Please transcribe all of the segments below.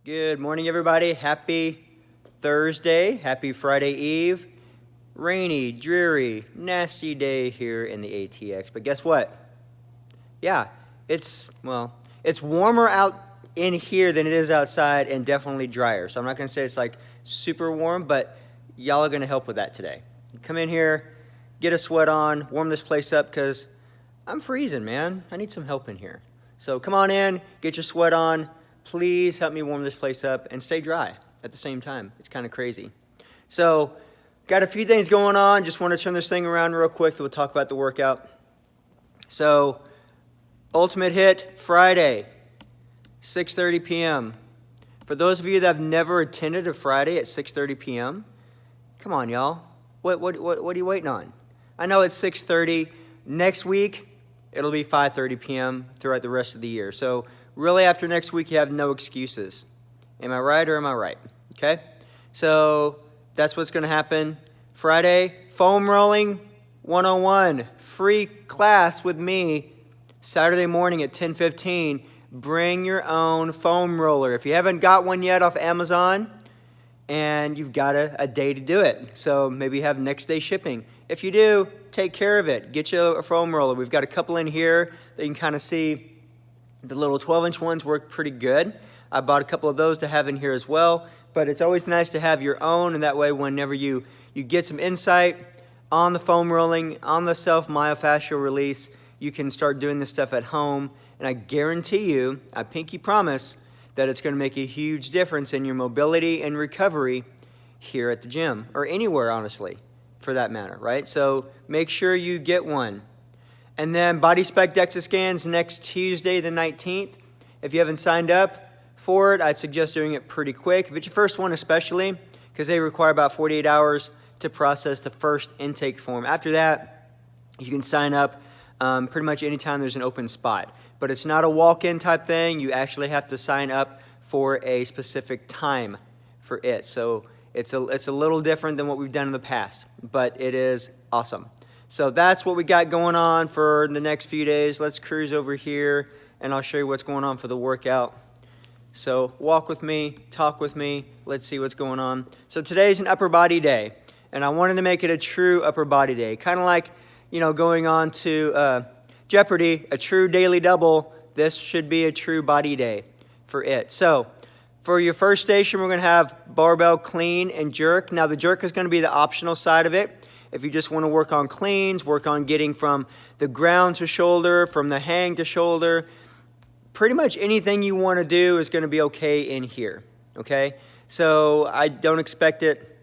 Good morning, everybody. Happy Thursday. Happy Friday Eve. Rainy, dreary, nasty day here in the ATX. But guess what? Yeah, it's warmer out in here than it is outside and definitely drier. So I'm not going to say it's like super warm, but y'all are going to help with that today. Come in here, get a sweat on, warm this place up because I'm freezing, man. I need some help in here. So come on in, get your sweat on. Please help me warm this place up and stay dry at the same time. It's kind of crazy. So got a few things going on. Just want to turn this thing around real quick. We'll talk about the workout. So Ultimate HIIT Friday, 6:30 p.m. For those of you that have never attended a Friday at 6:30 p.m., come on, y'all. What are you waiting on? I know it's 6:30. Next week, it'll be 5:30 p.m. throughout the rest of the year. So really, after next week, you have no excuses. Am I right or am I right? Okay? So that's what's going to happen. Friday, foam rolling 101. Free class with me Saturday morning at 10:15. Bring your own foam roller. If you haven't got one yet off Amazon, and you've got a day to do it. So maybe you have next day shipping. If you do, take care of it. Get you a foam roller. We've got a couple in here that you can kind of see. The little 12-inch ones work pretty good. I bought a couple of those to have in here as well. But it's always nice to have your own, and that way whenever you get some insight on the foam rolling, on the self-myofascial release, you can start doing this stuff at home. And I guarantee you, I pinky promise, that it's going to make a huge difference in your mobility and recovery here at the gym, or anywhere, honestly, for that matter, right? So make sure you get one. And then BodySpec DEXA scans next Tuesday, the 19th. If you haven't signed up for it, I'd suggest doing it pretty quick. If it's your first one especially, because they require about 48 hours to process the first intake form. After that, you can sign up pretty much anytime there's an open spot. But it's not a walk-in type thing. You actually have to sign up for a specific time for it. So it's a little different than what we've done in the past, but it is awesome. So that's what we got going on for the next few days. Let's cruise over here, and I'll show you what's going on for the workout. So walk with me, talk with me. Let's see what's going on. So today's an upper body day, and I wanted to make it a true upper body day, kind of like, you know, going on to Jeopardy, a true daily double. This should be a true body day for it. So for your first station, we're going to have barbell clean and jerk. Now the jerk is going to be the optional side of it. If you just want to work on cleans, work on getting from the ground to shoulder, from the hang to shoulder, pretty much anything you want to do is going to be okay in here, okay? So I don't expect it.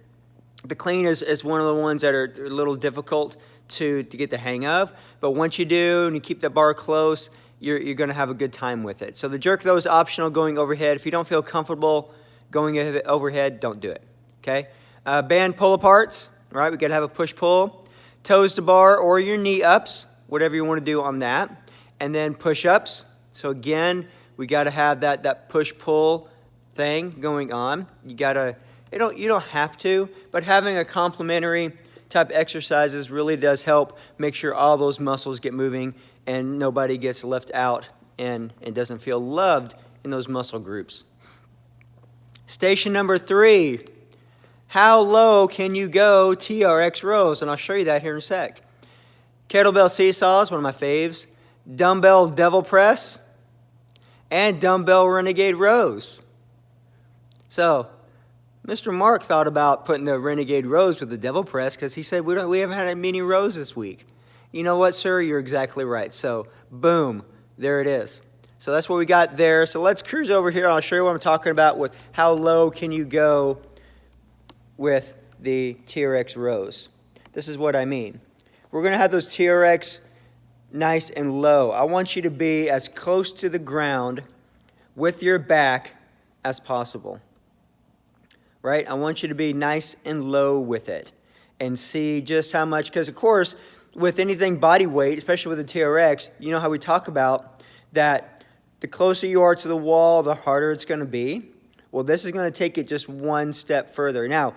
The clean is one of the ones that are a little difficult to get the hang of, but once you do and you keep the bar close, you're going to have a good time with it. So the jerk, though, is optional going overhead. If you don't feel comfortable going overhead, don't do it, okay? Band pull-aparts. Right, we got to have a push-pull, toes to bar or your knee ups, whatever you want to do on that, and then push-ups. So again, we got to have that push-pull thing going on. You don't have to, but having a complementary type exercises really does help make sure all those muscles get moving and nobody gets left out and doesn't feel loved in those muscle groups. Station number 3. How low can you go TRX rows? And I'll show you that here in a sec. Kettlebell seesaws, one of my faves. Dumbbell devil press. And dumbbell renegade rows. So, Mr. Mark thought about putting the renegade rows with the devil press because he said we haven't had many rows this week. You know what, sir? You're exactly right. So, boom, there it is. So that's what we got there. So let's cruise over here. I'll show you what I'm talking about with how low can you go with the TRX rows. This is what I mean. We're going to have those TRX nice and low. I want you to be as close to the ground with your back as possible. Right? I want you to be nice and low with it and see just how much, because of course, with anything body weight, especially with the TRX, you know how we talk about that the closer you are to the wall, the harder it's going to be. Well, this is going to take it just one step further. Now,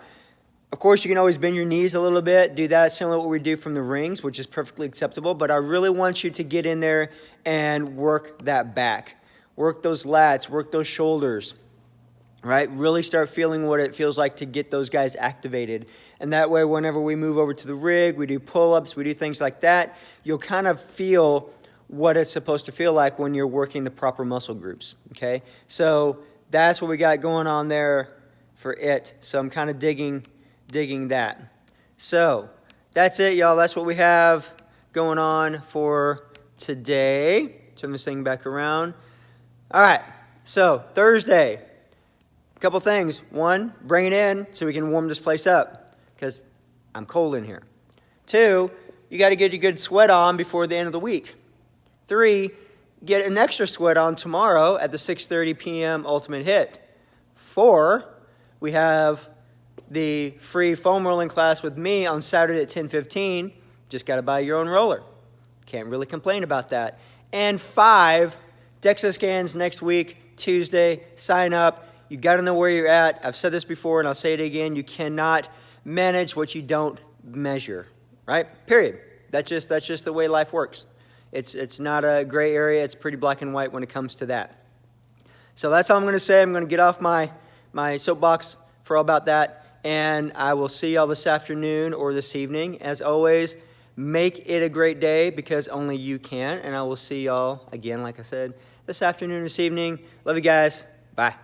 of course, you can always bend your knees a little bit, do that similar to what we do from the rings, which is perfectly acceptable, but I really want you to get in there and work that back. Work those lats, work those shoulders. right? Really start feeling what it feels like to get those guys activated. And that way, whenever we move over to the rig, we do pull-ups, we do things like that, you'll kind of feel what it's supposed to feel like when you're working the proper muscle groups, okay? So that's what we got going on there for it. So I'm kind of digging that. So that's it, y'all. That's what we have going on for today. Turn this thing back around. All right, so Thursday, a couple things. One, bring it in so we can warm this place up because I'm cold in here. Two, you got to get a good sweat on before the end of the week. 3, get an extra sweat on tomorrow at the 6:30 p.m. Ultimate HIIT. 4, we have the free foam rolling class with me on Saturday at 10:15. Just got to buy your own roller. Can't really complain about that. And 5, DEXA scans next week, Tuesday. Sign up. You got to know where you're at. I've said this before and I'll say it again. You cannot manage what you don't measure, right? Period. That's just the way life works. It's not a gray area. It's pretty black and white when it comes to that. So that's all I'm going to say. I'm going to get off my soapbox for all about that. And I will see y'all this afternoon or this evening. As always, make it a great day because only you can. And I will see y'all again, like I said, this afternoon, this evening. Love you guys. Bye.